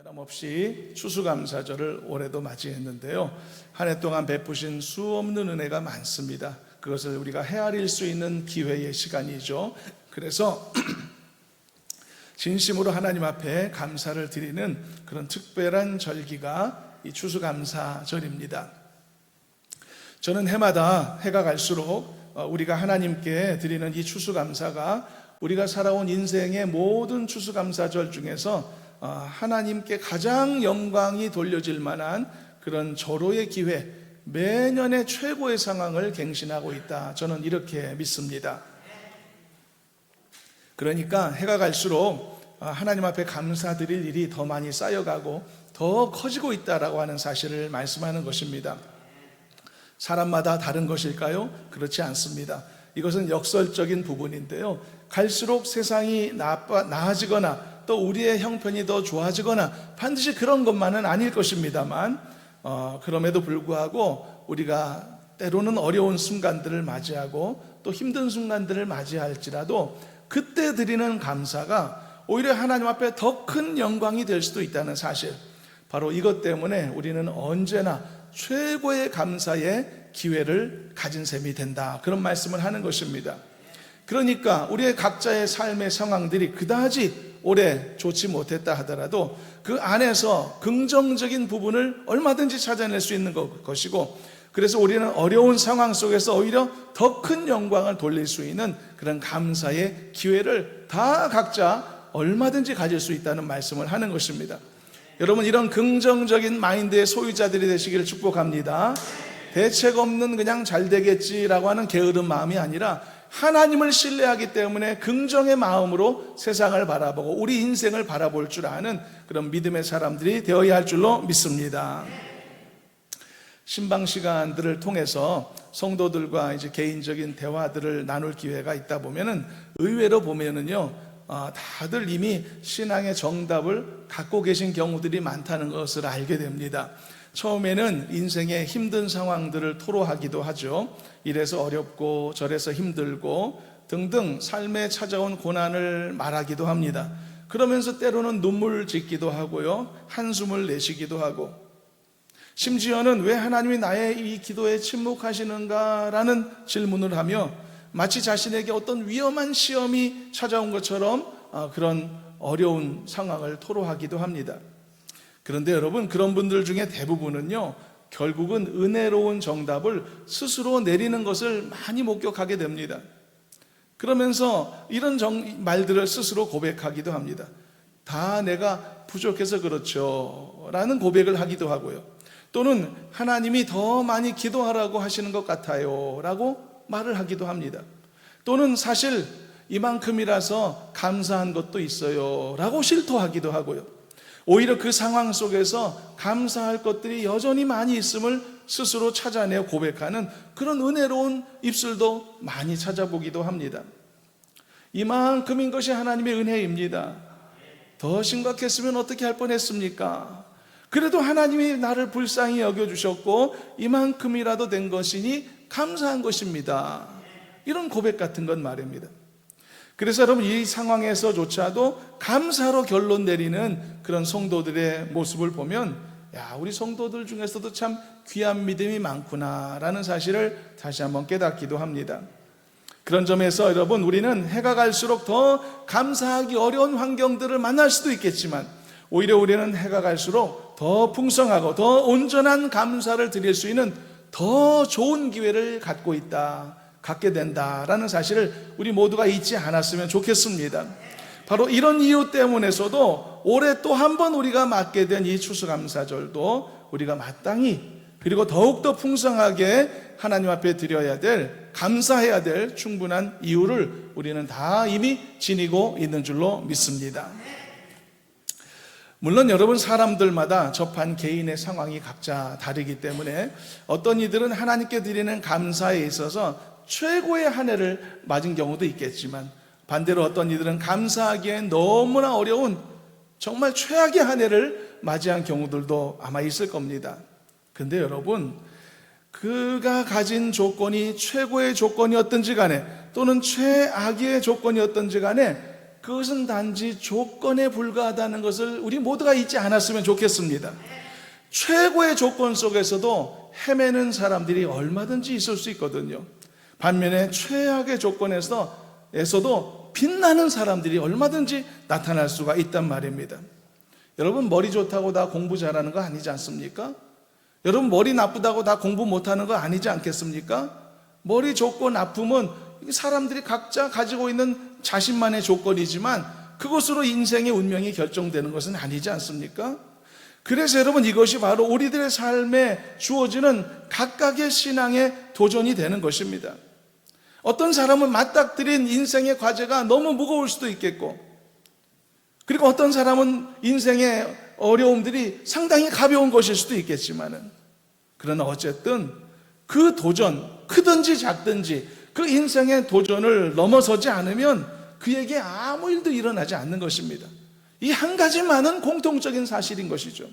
변함없이 추수감사절을 올해도 맞이했는데요. 한 해 동안 베푸신 수없는 은혜가 많습니다. 그것을 우리가 헤아릴 수 있는 기회의 시간이죠. 그래서 진심으로 하나님 앞에 감사를 드리는 그런 특별한 절기가 이 추수감사절입니다. 저는 해마다 해가 갈수록 우리가 하나님께 드리는 이 추수감사가 우리가 살아온 인생의 모든 추수감사절 중에서 하나님께 가장 영광이 돌려질 만한 그런 절호의 기회, 매년의 최고의 상황을 갱신하고 있다. 저는 이렇게 믿습니다. 그러니까 해가 갈수록 하나님 앞에 감사드릴 일이 더 많이 쌓여가고 더 커지고 있다라고 하는 사실을 말씀하는 것입니다. 사람마다 다른 것일까요? 그렇지 않습니다. 이것은 역설적인 부분인데요. 갈수록 세상이 나아지거나 또 우리의 형편이 더 좋아지거나 반드시 그런 것만은 아닐 것입니다만 그럼에도 불구하고 우리가 때로는 어려운 순간들을 맞이하고 또 힘든 순간들을 맞이할지라도 그때 드리는 감사가 오히려 하나님 앞에 더 큰 영광이 될 수도 있다는 사실, 바로 이것 때문에 우리는 언제나 최고의 감사의 기회를 가진 셈이 된다, 그런 말씀을 하는 것입니다. 그러니까 우리의 각자의 삶의 상황들이 그다지 오래 좋지 못했다 하더라도 그 안에서 긍정적인 부분을 얼마든지 찾아낼 수 있는 것이고, 그래서 우리는 어려운 상황 속에서 오히려 더 큰 영광을 돌릴 수 있는 그런 감사의 기회를 다 각자 얼마든지 가질 수 있다는 말씀을 하는 것입니다. 여러분, 이런 긍정적인 마인드의 소유자들이 되시기를 축복합니다. 대책 없는 그냥 잘 되겠지라고 하는 게으른 마음이 아니라 하나님을 신뢰하기 때문에 긍정의 마음으로 세상을 바라보고 우리 인생을 바라볼 줄 아는 그런 믿음의 사람들이 되어야 할 줄로 믿습니다. 신방 시간들을 통해서 성도들과 이제 개인적인 대화들을 나눌 기회가 있다 보면은 의외로 보면은요, 다들 이미 신앙의 정답을 갖고 계신 경우들이 많다는 것을 알게 됩니다. 처음에는 인생의 힘든 상황들을 토로하기도 하죠. 이래서 어렵고 저래서 힘들고 등등 삶에 찾아온 고난을 말하기도 합니다. 그러면서 때로는 눈물 짓기도 하고요, 한숨을 내쉬기도 하고, 심지어는 왜 하나님이 나의 이 기도에 침묵하시는가라는 질문을 하며 마치 자신에게 어떤 위험한 시험이 찾아온 것처럼 그런 어려운 상황을 토로하기도 합니다. 그런데 여러분, 그런 분들 중에 대부분은요, 결국은 은혜로운 정답을 스스로 내리는 것을 많이 목격하게 됩니다. 그러면서 이런 말들을 스스로 고백하기도 합니다. 다 내가 부족해서 그렇죠 라는 고백을 하기도 하고요, 또는 하나님이 더 많이 기도하라고 하시는 것 같아요 라고 말을 하기도 합니다. 또는 사실 이만큼이라서 감사한 것도 있어요 라고 실토하기도 하고요, 오히려 그 상황 속에서 감사할 것들이 여전히 많이 있음을 스스로 찾아내어 고백하는 그런 은혜로운 입술도 많이 찾아보기도 합니다. 이만큼인 것이 하나님의 은혜입니다. 더 심각했으면 어떻게 할 뻔했습니까? 그래도 하나님이 나를 불쌍히 여겨주셨고 이만큼이라도 된 것이니 감사한 것입니다. 이런 고백 같은 건 말입니다. 그래서 여러분, 이 상황에서조차도 감사로 결론 내리는 그런 성도들의 모습을 보면, 야, 우리 성도들 중에서도 참 귀한 믿음이 많구나 라는 사실을 다시 한번 깨닫기도 합니다. 그런 점에서 여러분, 우리는 해가 갈수록 더 감사하기 어려운 환경들을 만날 수도 있겠지만 오히려 우리는 해가 갈수록 더 풍성하고 더 온전한 감사를 드릴 수 있는 더 좋은 기회를 갖게 된다라는 사실을 우리 모두가 잊지 않았으면 좋겠습니다. 바로 이런 이유 때문에서도 올해 또 한 번 우리가 맞게 된 이 추수감사절도 우리가 마땅히 그리고 더욱더 풍성하게 하나님 앞에 드려야 될, 감사해야 될 충분한 이유를 우리는 다 이미 지니고 있는 줄로 믿습니다. 물론 여러분, 사람들마다 접한 개인의 상황이 각자 다르기 때문에 어떤 이들은 하나님께 드리는 감사에 있어서 최고의 한 해를 맞은 경우도 있겠지만, 반대로 어떤 이들은 감사하기엔 너무나 어려운 정말 최악의 한 해를 맞이한 경우들도 아마 있을 겁니다. 근데 여러분, 그가 가진 조건이 최고의 조건이었든지 간에 또는 최악의 조건이었든지 간에 그것은 단지 조건에 불과하다는 것을 우리 모두가 잊지 않았으면 좋겠습니다. 최고의 조건 속에서도 헤매는 사람들이 얼마든지 있을 수 있거든요. 반면에 최악의 조건에서도 빛나는 사람들이 얼마든지 나타날 수가 있단 말입니다. 여러분, 머리 좋다고 다 공부 잘하는 거 아니지 않습니까? 여러분, 머리 나쁘다고 다 공부 못하는 거 아니지 않겠습니까? 머리 좋고 나쁨은 사람들이 각자 가지고 있는 자신만의 조건이지만 그것으로 인생의 운명이 결정되는 것은 아니지 않습니까? 그래서 여러분, 이것이 바로 우리들의 삶에 주어지는 각각의 신앙의 도전이 되는 것입니다. 어떤 사람은 맞닥뜨린 인생의 과제가 너무 무거울 수도 있겠고, 그리고 어떤 사람은 인생의 어려움들이 상당히 가벼운 것일 수도 있겠지만은, 그러나 어쨌든 그 도전, 크든지 작든지 그 인생의 도전을 넘어서지 않으면 그에게 아무 일도 일어나지 않는 것입니다. 이 한 가지만은 공통적인 사실인 것이죠.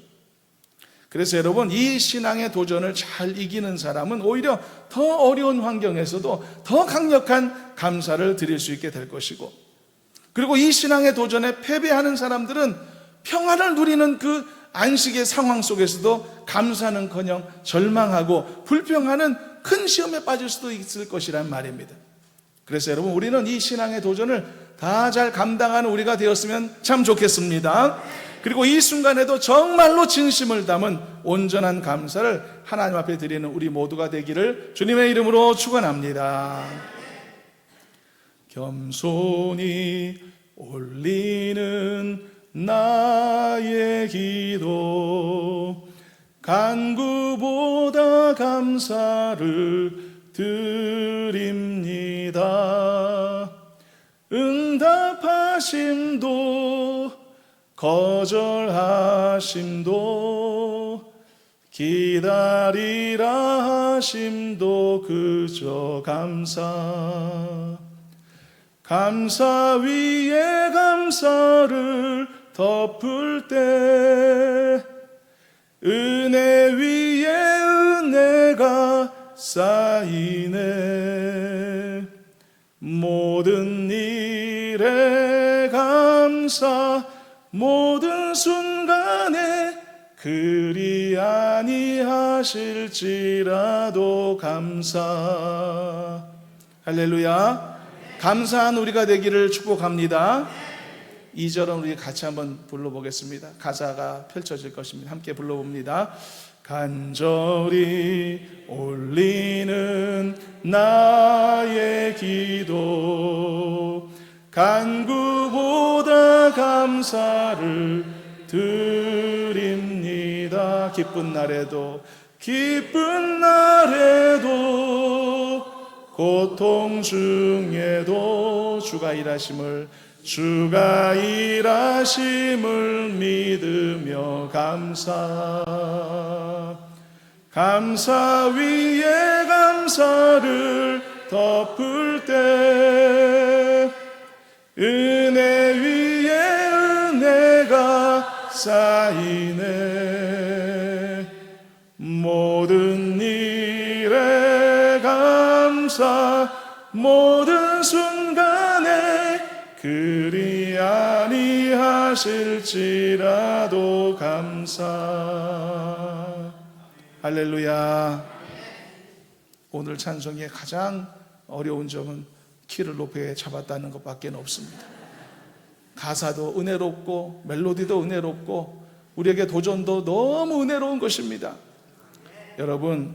그래서 여러분, 이 신앙의 도전을 잘 이기는 사람은 오히려 더 어려운 환경에서도 더 강력한 감사를 드릴 수 있게 될 것이고, 그리고 이 신앙의 도전에 패배하는 사람들은 평안을 누리는 그 안식의 상황 속에서도 감사는커녕 절망하고 불평하는 큰 시험에 빠질 수도 있을 것이란 말입니다. 그래서 여러분, 우리는 이 신앙의 도전을 다 잘 감당하는 우리가 되었으면 참 좋겠습니다. 그리고 이 순간에도 정말로 진심을 담은 온전한 감사를 하나님 앞에 드리는 우리 모두가 되기를 주님의 이름으로 축원합니다. 겸손히 올리는 나의 기도, 간구보다 감사를 드립니다. 응답하심도 거절하심도 기다리라 하심도 그저 감사. 감사 위에 감사를 덮을 때 은혜 위에 은혜가 쌓이네. 모든 일에 감사, 모든 순간에 그리 아니하실지라도 감사. 할렐루야. 감사한 우리가 되기를 축복합니다. 2절은 우리 같이 한번 불러보겠습니다. 가사가 펼쳐질 것입니다. 함께 불러봅니다. 간절히 올리는 나의 기도, 간구보다 감사를 드립니다. 기쁜 날에도 고통 중에도 주가 일하심을 믿으며 감사 위에 감사를 덮을 때 은혜 위에 은혜가 쌓이네. 모든 일에 감사, 모든 순간에 그리 아니하실지라도 감사. 할렐루야. 오늘 찬송의 가장 어려운 점은 키를 높게 잡았다는 것밖에 없습니다. 가사도 은혜롭고 멜로디도 은혜롭고 우리에게 도전도 너무 은혜로운 것입니다. 여러분,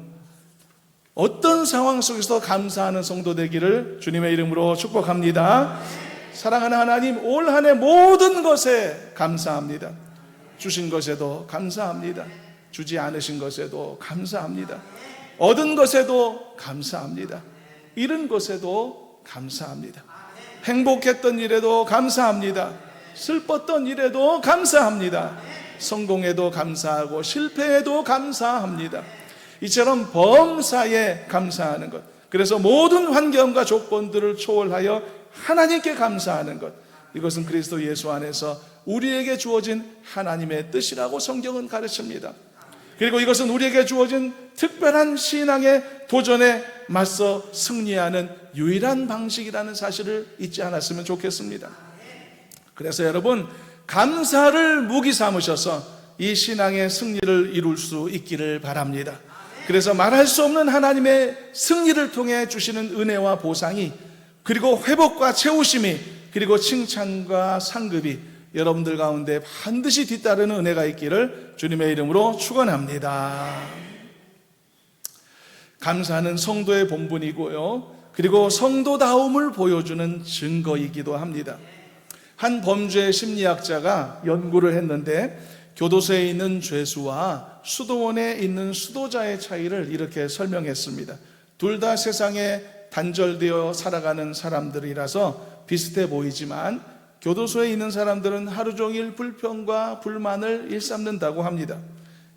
어떤 상황 속에서 감사하는 성도 되기를 주님의 이름으로 축복합니다. 사랑하는 하나님, 올 한 해 모든 것에 감사합니다. 주신 것에도 감사합니다. 주지 않으신 것에도 감사합니다. 얻은 것에도 감사합니다. 잃은 것에도 감사합니다. 행복했던 일에도 감사합니다. 슬펐던 일에도 감사합니다. 성공에도 감사하고 실패에도 감사합니다. 이처럼 범사에 감사하는 것, 그래서 모든 환경과 조건들을 초월하여 하나님께 감사하는 것, 이것은 그리스도 예수 안에서 우리에게 주어진 하나님의 뜻이라고 성경은 가르칩니다. 그리고 이것은 우리에게 주어진 특별한 신앙의 도전에 맞서 승리하는 유일한 방식이라는 사실을 잊지 않았으면 좋겠습니다. 그래서 여러분, 감사를 무기 삼으셔서 이 신앙의 승리를 이룰 수 있기를 바랍니다. 그래서 말할 수 없는 하나님의 승리를 통해 주시는 은혜와 보상이, 그리고 회복과 채우심이, 그리고 칭찬과 상급이 여러분들 가운데 반드시 뒤따르는 은혜가 있기를 주님의 이름으로 축원합니다. 감사는 성도의 본분이고요, 그리고 성도다움을 보여주는 증거이기도 합니다. 한 범죄 심리학자가 연구를 했는데 교도소에 있는 죄수와 수도원에 있는 수도자의 차이를 이렇게 설명했습니다. 둘 다 세상에 단절되어 살아가는 사람들이라서 비슷해 보이지만 교도소에 있는 사람들은 하루 종일 불평과 불만을 일삼는다고 합니다.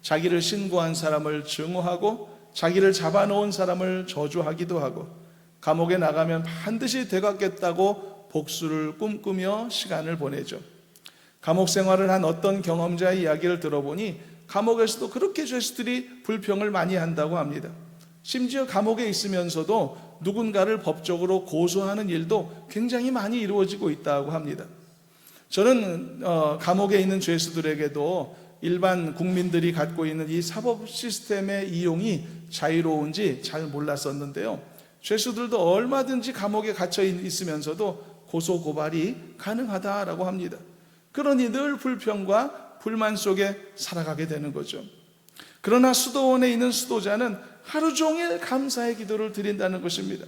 자기를 신고한 사람을 증오하고 자기를 잡아놓은 사람을 저주하기도 하고 감옥에 나가면 반드시 되갚겠다고 복수를 꿈꾸며 시간을 보내죠. 감옥 생활을 한 어떤 경험자의 이야기를 들어보니 감옥에서도 그렇게 죄수들이 불평을 많이 한다고 합니다. 심지어 감옥에 있으면서도 누군가를 법적으로 고소하는 일도 굉장히 많이 이루어지고 있다고 합니다. 저는 감옥에 있는 죄수들에게도 일반 국민들이 갖고 있는 이 사법 시스템의 이용이 자유로운지 잘 몰랐었는데요, 죄수들도 얼마든지 감옥에 갇혀 있으면서도 고소 고발이 가능하다라고 합니다. 그러니 늘 불평과 불만 속에 살아가게 되는 거죠. 그러나 수도원에 있는 수도자는 하루 종일 감사의 기도를 드린다는 것입니다.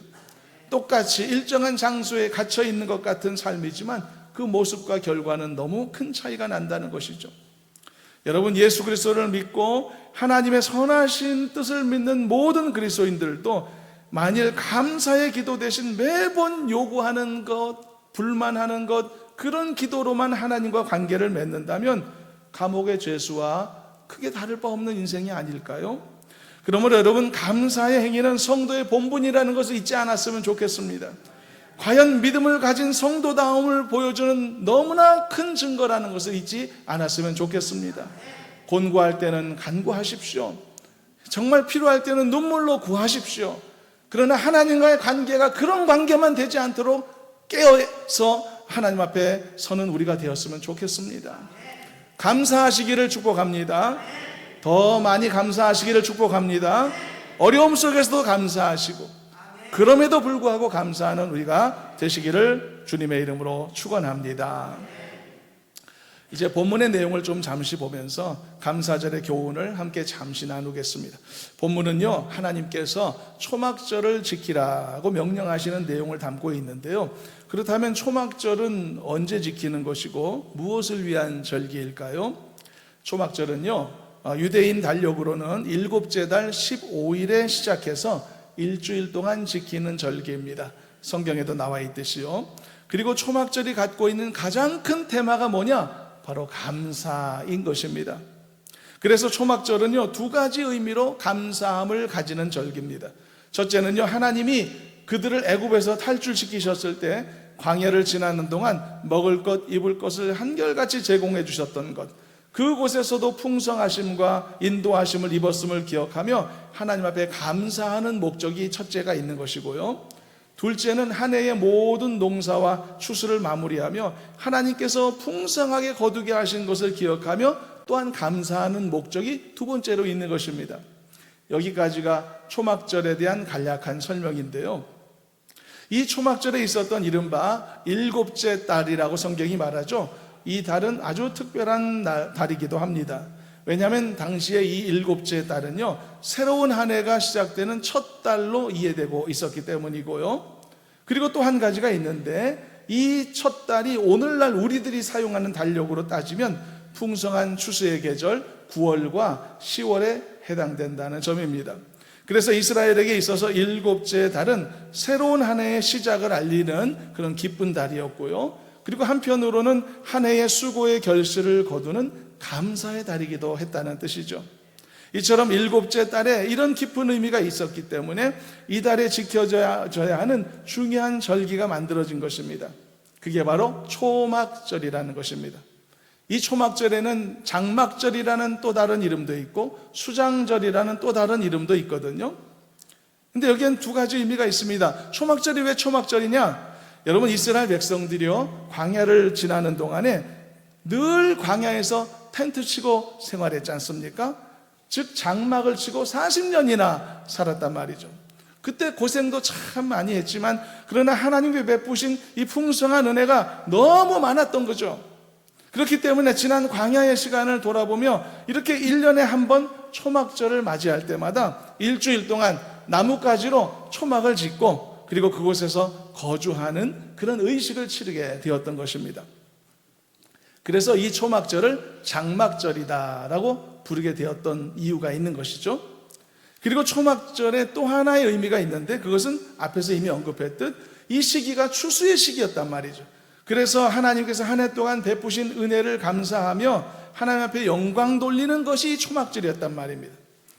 똑같이 일정한 장소에 갇혀 있는 것 같은 삶이지만 그 모습과 결과는 너무 큰 차이가 난다는 것이죠. 여러분, 예수 그리스도를 믿고 하나님의 선하신 뜻을 믿는 모든 그리스도인들도 만일 감사의 기도 대신 매번 요구하는 것, 불만하는 것, 그런 기도로만 하나님과 관계를 맺는다면 감옥의 죄수와 크게 다를 바 없는 인생이 아닐까요? 그러므로 여러분, 감사의 행위는 성도의 본분이라는 것을 잊지 않았으면 좋겠습니다. 과연 믿음을 가진 성도다움을 보여주는 너무나 큰 증거라는 것을 잊지 않았으면 좋겠습니다. 곤고할 때는 간구하십시오. 정말 필요할 때는 눈물로 구하십시오. 그러나 하나님과의 관계가 그런 관계만 되지 않도록 깨어서 하나님 앞에 서는 우리가 되었으면 좋겠습니다. 감사하시기를 축복합니다. 더 많이 감사하시기를 축복합니다. 어려움 속에서도 감사하시고 그럼에도 불구하고 감사하는 우리가 되시기를 주님의 이름으로 축원합니다. 이제 본문의 내용을 좀 잠시 보면서 감사절의 교훈을 함께 잠시 나누겠습니다. 본문은요, 하나님께서 초막절을 지키라고 명령하시는 내용을 담고 있는데요, 그렇다면 초막절은 언제 지키는 것이고 무엇을 위한 절기일까요? 초막절은요, 유대인 달력으로는 7째 달 15일에 시작해서 일주일 동안 지키는 절기입니다. 성경에도 나와 있듯이요. 그리고 초막절이 갖고 있는 가장 큰 테마가 뭐냐? 바로 감사인 것입니다. 그래서 초막절은요, 두 가지 의미로 감사함을 가지는 절기입니다. 첫째는요, 하나님이 그들을 애굽에서 탈출시키셨을 때 광야를 지나는 동안 먹을 것, 입을 것을 한결같이 제공해 주셨던 것, 그곳에서도 풍성하심과 인도하심을 입었음을 기억하며 하나님 앞에 감사하는 목적이 첫째가 있는 것이고요, 둘째는 한 해의 모든 농사와 추수를 마무리하며 하나님께서 풍성하게 거두게 하신 것을 기억하며 또한 감사하는 목적이 두 번째로 있는 것입니다. 여기까지가 초막절에 대한 간략한 설명인데요, 이 초막절에 있었던 이른바 7째 달이라고 성경이 말하죠. 이 달은 아주 특별한 달이기도 합니다. 왜냐하면 당시에 이 7째 달은요, 새로운 한 해가 시작되는 첫 달로 이해되고 있었기 때문이고요, 그리고 또 한 가지가 있는데 이 첫 달이 오늘날 우리들이 사용하는 달력으로 따지면 풍성한 추수의 계절 9월과 10월에 해당된다는 점입니다. 그래서 이스라엘에게 있어서 7째 달은 새로운 한 해의 시작을 알리는 그런 기쁜 달이었고요, 그리고 한편으로는 한 해의 수고의 결실을 거두는 감사의 달이기도 했다는 뜻이죠. 이처럼 7째 달에 이런 깊은 의미가 있었기 때문에 이 달에 지켜져야 하는 중요한 절기가 만들어진 것입니다. 그게 바로 초막절이라는 것입니다. 이 초막절에는 장막절이라는 또 다른 이름도 있고 수장절이라는 또 다른 이름도 있거든요. 근데 여기엔 두 가지 의미가 있습니다. 초막절이 왜 초막절이냐? 여러분, 이스라엘 백성들이요, 광야를 지나는 동안에 늘 광야에서 텐트 치고 생활했지 않습니까? 즉 장막을 치고 40년이나 살았단 말이죠. 그때 고생도 참 많이 했지만 그러나 하나님이 베푸신 이 풍성한 은혜가 너무 많았던 거죠. 그렇기 때문에 지난 광야의 시간을 돌아보며 이렇게 1년에 한 번 초막절을 맞이할 때마다 일주일 동안 나뭇가지로 초막을 짓고 그리고 그곳에서 거주하는 그런 의식을 치르게 되었던 것입니다. 그래서 이 초막절을 장막절이다라고 부르게 되었던 이유가 있는 것이죠. 그리고 초막절에 또 하나의 의미가 있는데 그것은 앞에서 이미 언급했듯 이 시기가 추수의 시기였단 말이죠. 그래서 하나님께서 한 해 동안 베푸신 은혜를 감사하며 하나님 앞에 영광 돌리는 것이 초막절이었단 말입니다.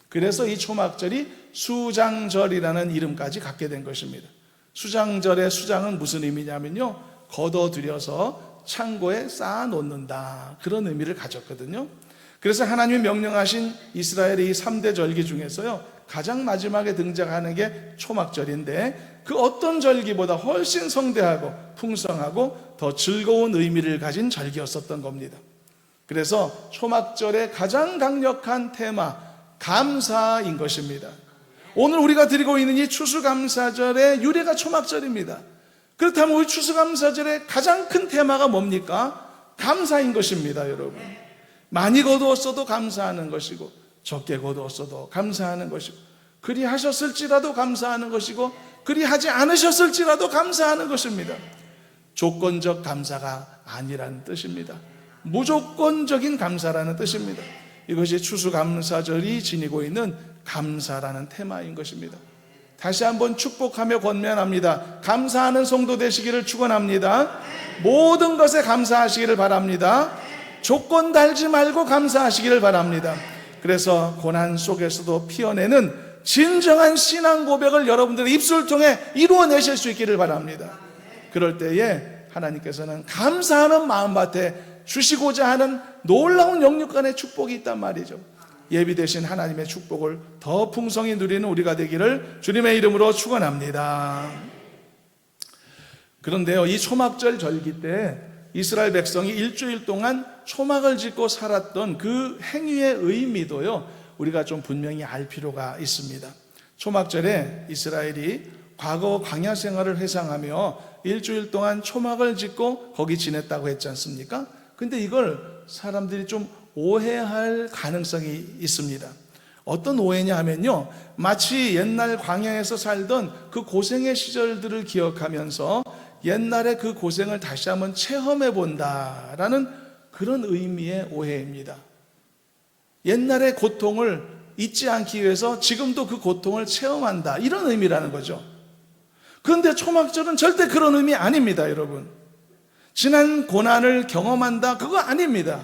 그래서 이 초막절이 수장절이라는 이름까지 갖게 된 것입니다. 수장절의 수장은 무슨 의미냐면요, 걷어들여서 창고에 쌓아놓는다, 그런 의미를 가졌거든요. 그래서 하나님이 명령하신 이스라엘의 이 3대 절기 중에서요, 가장 마지막에 등장하는 게 초막절인데 그 어떤 절기보다 훨씬 성대하고 풍성하고 더 즐거운 의미를 가진 절기였었던 겁니다. 그래서 초막절의 가장 강력한 테마, 감사인 것입니다. 오늘 우리가 드리고 있는 이 추수감사절의 유래가 초막절입니다. 그렇다면 우리 추수감사절의 가장 큰 테마가 뭡니까? 감사인 것입니다, 여러분. 많이 거두었어도 감사하는 것이고 적게 거두었어도 감사하는 것이고 그리 하셨을지라도 감사하는 것이고 그리 하지 않으셨을지라도 감사하는 것입니다. 조건적 감사가 아니라는 뜻입니다. 무조건적인 감사라는 뜻입니다. 이것이 추수감사절이 지니고 있는 감사라는 테마인 것입니다. 다시 한번 축복하며 권면합니다. 감사하는 성도 되시기를 축원합니다. 모든 것에 감사하시기를 바랍니다. 조건 달지 말고 감사하시기를 바랍니다. 그래서 고난 속에서도 피어내는 진정한 신앙 고백을 여러분들의 입술을 통해 이루어내실 수 있기를 바랍니다. 그럴 때에 하나님께서는 감사하는 마음밭에 주시고자 하는 놀라운 영육간의 축복이 있단 말이죠. 예비되신 하나님의 축복을 더 풍성히 누리는 우리가 되기를 주님의 이름으로 축원합니다. 그런데요, 이 초막절 절기 때 이스라엘 백성이 일주일 동안 초막을 짓고 살았던 그 행위의 의미도요, 우리가 좀 분명히 알 필요가 있습니다. 초막절에 이스라엘이 과거 광야 생활을 회상하며 일주일 동안 초막을 짓고 거기 지냈다고 했지 않습니까? 근데 이걸 사람들이 좀 오해할 가능성이 있습니다. 어떤 오해냐 하면요, 마치 옛날 광야에서 살던 그 고생의 시절들을 기억하면서 옛날의 그 고생을 다시 한번 체험해 본다라는 그런 의미의 오해입니다. 옛날의 고통을 잊지 않기 위해서 지금도 그 고통을 체험한다, 이런 의미라는 거죠. 그런데 초막절은 절대 그런 의미 아닙니다, 여러분. 지난 고난을 경험한다, 그거 아닙니다.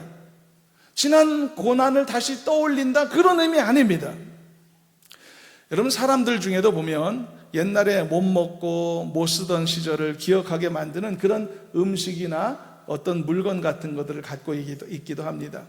지난 고난을 다시 떠올린다, 그런 의미 아닙니다. 여러분, 사람들 중에도 보면 옛날에 못 먹고 못 쓰던 시절을 기억하게 만드는 그런 음식이나 어떤 물건 같은 것들을 갖고 있기도 합니다.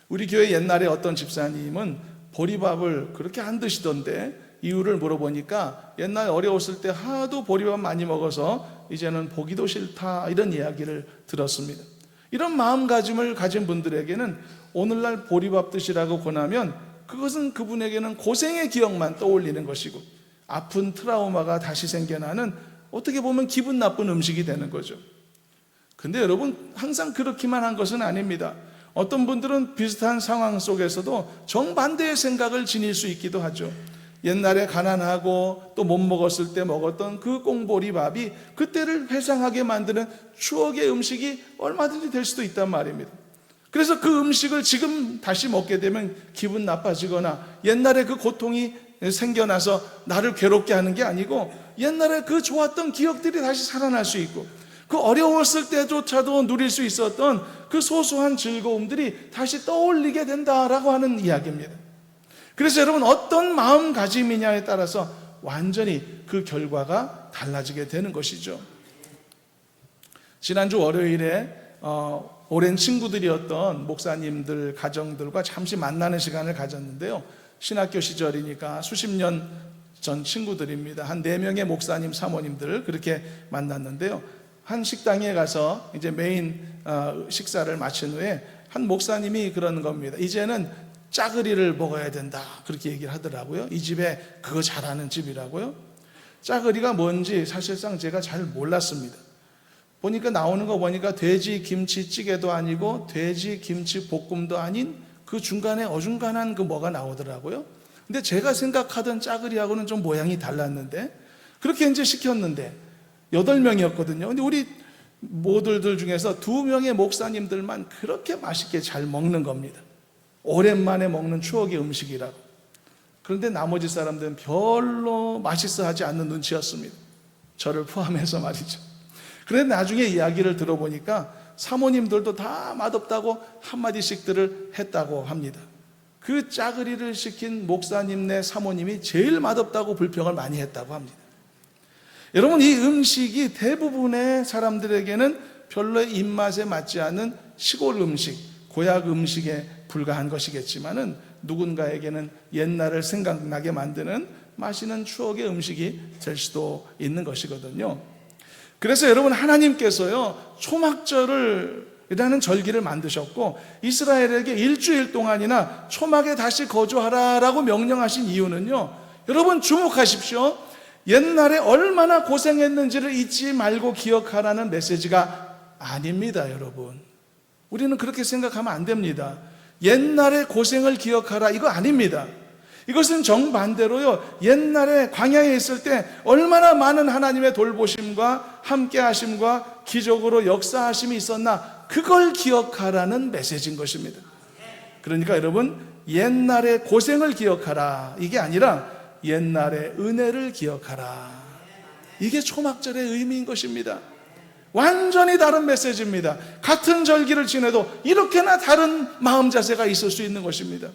우리 교회 옛날에 어떤 집사님은 보리밥을 그렇게 안 드시던데 이유를 물어보니까 옛날에 어려웠을 때 하도 보리밥 많이 먹어서 이제는 보기도 싫다, 이런 이야기를 들었습니다. 이런 마음가짐을 가진 분들에게는 오늘날 보리밥 드시라고 권하면 그것은 그분에게는 고생의 기억만 떠올리는 것이고 아픈 트라우마가 다시 생겨나는, 어떻게 보면 기분 나쁜 음식이 되는 거죠. 근데 여러분, 항상 그렇기만 한 것은 아닙니다. 어떤 분들은 비슷한 상황 속에서도 정반대의 생각을 지닐 수 있기도 하죠. 옛날에 가난하고 또 못 먹었을 때 먹었던 그 꽁보리밥이 그때를 회상하게 만드는 추억의 음식이 얼마든지 될 수도 있단 말입니다. 그래서 그 음식을 지금 다시 먹게 되면 기분 나빠지거나 옛날에 그 고통이 생겨나서 나를 괴롭게 하는 게 아니고 옛날에 그 좋았던 기억들이 다시 살아날 수 있고 그 어려웠을 때조차도 누릴 수 있었던 그 소소한 즐거움들이 다시 떠올리게 된다라고 하는 이야기입니다. 그래서 여러분, 어떤 마음가짐이냐에 따라서 완전히 그 결과가 달라지게 되는 것이죠. 지난주 월요일에 오랜 친구들이었던 목사님들 가정들과 잠시 만나는 시간을 가졌는데요. 신학교 시절이니까 수십 년 전 친구들입니다. 한 4명의 목사님 사모님들 그렇게 만났는데요. 한 식당에 가서 이제 메인 식사를 마친 후에 한 목사님이 그러는 겁니다. 이제는 짜글이를 먹어야 된다, 그렇게 얘기를 하더라고요. 이 집에 그거 잘하는 집이라고요. 짜글이가 뭔지 사실상 제가 잘 몰랐습니다. 보니까 나오는 거 보니까 돼지 김치찌개도 아니고 돼지 김치 볶음도 아닌 그 중간에 어중간한 그 뭐가 나오더라고요. 근데 제가 생각하던 짜글이하고는 좀 모양이 달랐는데, 그렇게 이제 시켰는데 8명이었거든요. 근데 우리 모들들 중에서 2명의 목사님들만 그렇게 맛있게 잘 먹는 겁니다. 오랜만에 먹는 추억의 음식이라고. 그런데 나머지 사람들은 별로 맛있어 하지 않는 눈치였습니다. 저를 포함해서 말이죠. 그런데 나중에 이야기를 들어보니까 사모님들도 다 맛없다고 한마디씩들을 했다고 합니다. 그 짜글이를 시킨 목사님네 사모님이 제일 맛없다고 불평을 많이 했다고 합니다. 여러분, 이 음식이 대부분의 사람들에게는 별로 입맛에 맞지 않는 시골 음식, 고약 음식에 불과한 것이겠지만은 누군가에게는 옛날을 생각나게 만드는 맛있는 추억의 음식이 될 수도 있는 것이거든요. 그래서 여러분, 하나님께서요 초막절이라는 절기를 만드셨고 이스라엘에게 일주일 동안이나 초막에 다시 거주하라라고 명령하신 이유는요, 여러분 주목하십시오. 옛날에 얼마나 고생했는지를 잊지 말고 기억하라는 메시지가 아닙니다. 여러분, 우리는 그렇게 생각하면 안 됩니다. 옛날의 고생을 기억하라, 이거 아닙니다. 이것은 정반대로요, 옛날에 광야에 있을 때 얼마나 많은 하나님의 돌보심과 함께하심과 기적으로 역사하심이 있었나, 그걸 기억하라는 메시지인 것입니다. 그러니까 여러분, 옛날의 고생을 기억하라, 이게 아니라 옛날의 은혜를 기억하라, 이게 초막절의 의미인 것입니다. 완전히 다른 메시지입니다. 같은 절기를 지내도 이렇게나 다른 마음 자세가 있을 수 있는 것입니다.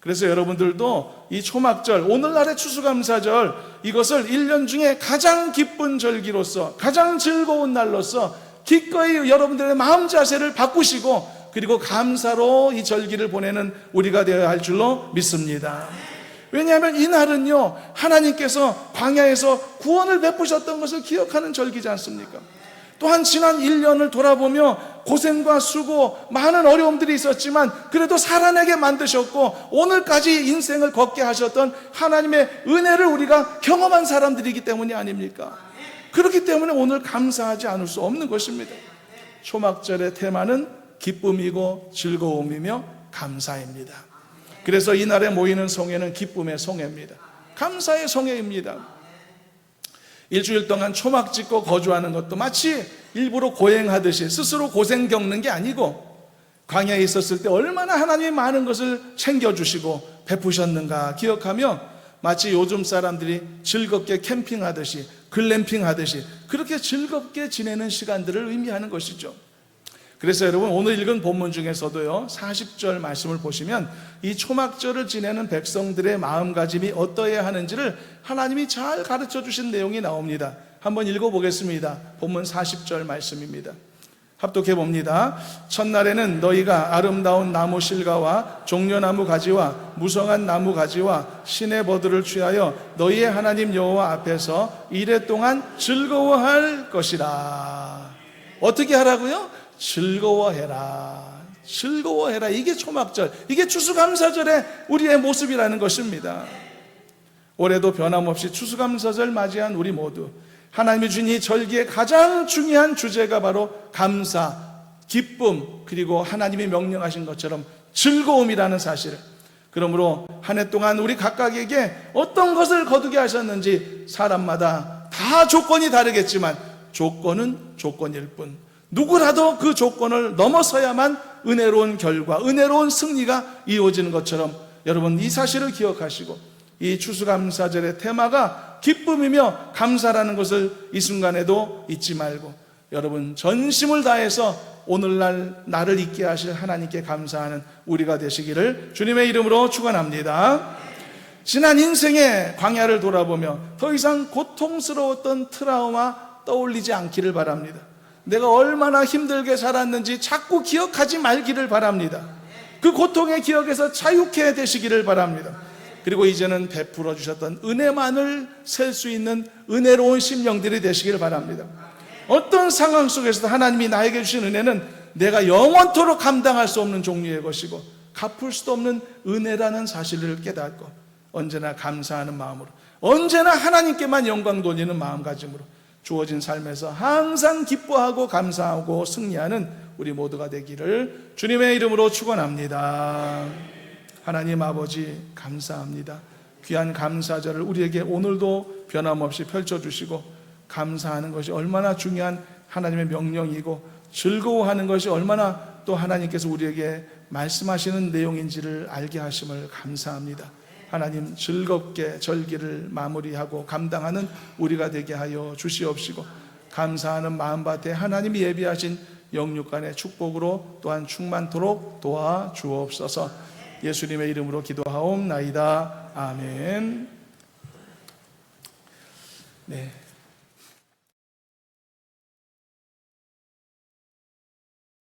그래서 여러분들도 이 초막절, 오늘날의 추수감사절, 이것을 1년 중에 가장 기쁜 절기로서, 가장 즐거운 날로서 기꺼이 여러분들의 마음 자세를 바꾸시고, 그리고 감사로 이 절기를 보내는 우리가 되어야 할 줄로 믿습니다. 왜냐하면 이날은요, 하나님께서 광야에서 구원을 베푸셨던 것을 기억하는 절기지 않습니까? 또한 지난 1년을 돌아보며 고생과 수고, 많은 어려움들이 있었지만 그래도 살아내게 만드셨고 오늘까지 인생을 걷게 하셨던 하나님의 은혜를 우리가 경험한 사람들이기 때문이 아닙니까? 그렇기 때문에 오늘 감사하지 않을 수 없는 것입니다. 초막절의 테마는 기쁨이고 즐거움이며 감사입니다. 그래서 이날에 모이는 송회는 기쁨의 송회입니다. 감사의 송회입니다. 일주일 동안 초막 짓고 거주하는 것도 마치 일부러 고행하듯이 스스로 고생 겪는 게 아니고, 광야에 있었을 때 얼마나 하나님이 많은 것을 챙겨주시고 베푸셨는가 기억하며, 마치 요즘 사람들이 즐겁게 캠핑하듯이, 글램핑하듯이 그렇게 즐겁게 지내는 시간들을 의미하는 것이죠. 그래서 여러분, 오늘 읽은 본문 중에서도요 40절 말씀을 보시면 이 초막절을 지내는 백성들의 마음가짐이 어떠해야 하는지를 하나님이 잘 가르쳐 주신 내용이 나옵니다. 한번 읽어보겠습니다. 본문 40절 말씀입니다. 합독해 봅니다. 첫날에는 너희가 아름다운 나무 실과와 종려나무 가지와 무성한 나무 가지와 시내 버드를 취하여 너희의 하나님 여호와 앞에서 이레 동안 즐거워할 것이라. 어떻게 하라고요? 즐거워해라. 즐거워해라. 이게 초막절, 이게 추수감사절의 우리의 모습이라는 것입니다. 올해도 변함없이 추수감사절 맞이한 우리 모두, 하나님이 주신 이 절기의 가장 중요한 주제가 바로 감사, 기쁨, 그리고 하나님이 명령하신 것처럼 즐거움이라는 사실. 그러므로 한 해 동안 우리 각각에게 어떤 것을 거두게 하셨는지 사람마다 다 조건이 다르겠지만 조건은 조건일 뿐, 누구라도 그 조건을 넘어서야만 은혜로운 결과, 은혜로운 승리가 이루어지는 것처럼 여러분 이 사실을 기억하시고, 이 추수감사절의 테마가 기쁨이며 감사라는 것을 이 순간에도 잊지 말고, 여러분 전심을 다해서 오늘날 나를 있게 하실 하나님께 감사하는 우리가 되시기를 주님의 이름으로 축원합니다. 지난 인생의 광야를 돌아보며 더 이상 고통스러웠던 트라우마 떠올리지 않기를 바랍니다. 내가 얼마나 힘들게 살았는지 자꾸 기억하지 말기를 바랍니다. 그 고통의 기억에서 자유케 되시기를 바랍니다. 그리고 이제는 베풀어 주셨던 은혜만을 셀 수 있는 은혜로운 심령들이 되시기를 바랍니다. 어떤 상황 속에서도 하나님이 나에게 주신 은혜는 내가 영원토록 감당할 수 없는 종류의 것이고 갚을 수도 없는 은혜라는 사실을 깨닫고 언제나 감사하는 마음으로, 언제나 하나님께만 영광 돌리는 마음가짐으로 주어진 삶에서 항상 기뻐하고 감사하고 승리하는 우리 모두가 되기를 주님의 이름으로 축원합니다. 하나님 아버지 감사합니다. 귀한 감사절을 우리에게 오늘도 변함없이 펼쳐주시고, 감사하는 것이 얼마나 중요한 하나님의 명령이고 즐거워하는 것이 얼마나 또 하나님께서 우리에게 말씀하시는 내용인지를 알게 하심을 감사합니다. 하나님, 즐겁게 절기를 마무리하고 감당하는 우리가 되게 하여 주시옵시고, 감사하는 마음밭에 하나님이 예비하신 영육간의 축복으로 또한 충만토록 도와 주옵소서. 예수님의 이름으로 기도하옵나이다. 아멘. 네.